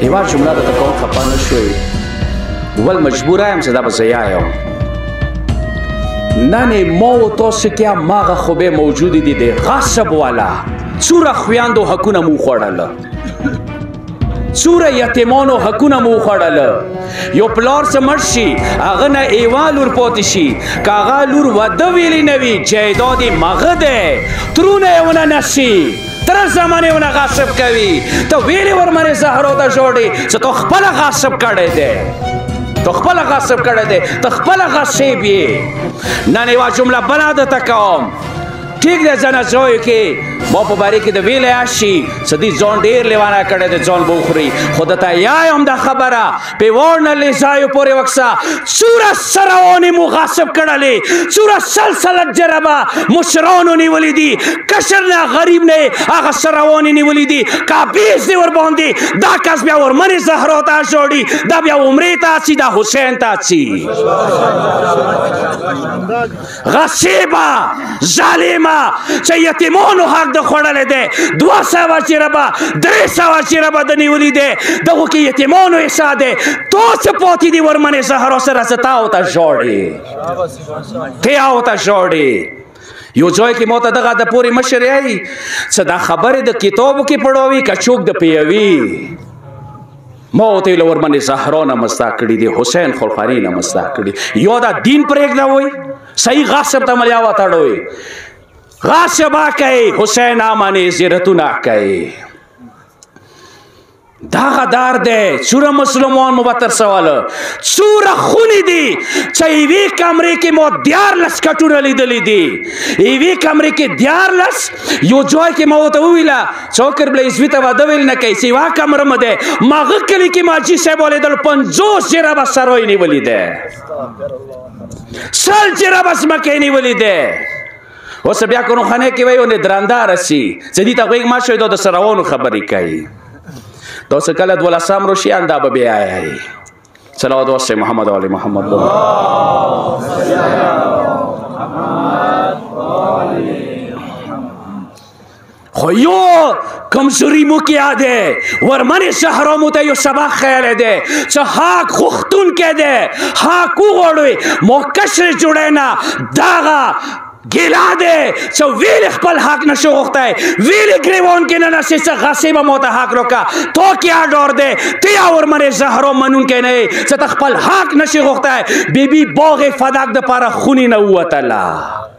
یوه جمله درته کوم خفه نه شوئ ول مجبوره یم چې دا به زه یایم نن ما و تاسو کې هماغه خوبې موجودې دي د غصب والا څومره خویندو حقونه مو وخوړله څومره یتیمانو حقونه مو وخوړله یو پلار څه مړ شي هغه نه ایوا لور پاتې شي که هغه لور واده ویلې نه وي جایداد یې مغه دی ترونه یې ونه نشي تر زمانه ونه غصب کوي ته ویلې ورمنې زهرو ته جوړې چې تو خپله غصب کړی دی تو خپله غصب کړی دی ته خپله غصب یې نن یوه جمله بله درته کوم ٹھیک دی ځنه ځایو کې ما په باره کې د ویلی شي چې دوی ځان ډېر لیوانه کړی دی ځان به وخوري خو درته یایم دا خبره پیوړ نه لی ځایو پورې وکسه څومره سروانې مو غصب کړلې څومره سلسلت جربه مشرانو نیولي دي کشر نه غریب نه هغه سروانې نیولي دي کابیز دی ورباندې دا کس بیا ورمنې زهرا ته جوړي دا بیا عمرې ته اچي دا حسین ته اچي غصیبه ظالمه چې یتیمانو حق د خوړلی دی 200 چیربه 300 چیربه د نیولي دی دغو کې یتیمانو حصه دی تو څه پاتې دي ورمنې زهرا سره څه تا ورته ژاړې ته ورته ژاړې یو ځای کې ما ته دغه د پورې مشر یایي څه دا خبرې د کتابو کې پړوي که څوک د پیوي ما ورته ویل ورمنې زهرا نه مستا کړي دي حسین خلخاني نه مستا کړي یا دا دین پرېږده وی صحیح غصب ته ملیا وتړوي غصبه کوي حسین امنې زیرتونه کوي دا غدار دی څومره مسلمان مو به ترسوله څومره خونې دي چې یوې کمرې کې مو 14 کټونه لیدلي دي یوې کمرې کې 14 یو ځای کې ما ورته وویله چوکر بلیزوي ته واده ویل نه کوي چې یوه کمره مه دی ماغه کلي کې ماجي صاحب ولیدل 50 جرابه سروی نیولي دی 100 جرابه ځمکې نیولي دی اوس بیا که نوخانۍ کې وایي ونې درنداره سي چې دې ته غوږ مه شوی دا د سروانو خبرې کوي دا څه کله 12 روشیان دا به بیا یایي صلوات واسه محمد علی محمد خو یو کمزوري مو کې یاده ورمنې زهرا مو ته یو سبق خیالی دی چې حق غوښتونکی دی حق وغواړئ مو کشر جوړی نه دغه ګیلا دی چې ویلې خپل حق نشو غوښتی ویلې ګریوان کې نه نشي چې غصیبه مو ته حق راکړه تو کیا ډور دی ته یا ورمنې زهرا منونکی نه یې چې ته خپل حق نشي غوښتی بی بی باغ فدق دپاره خونې نه ووتله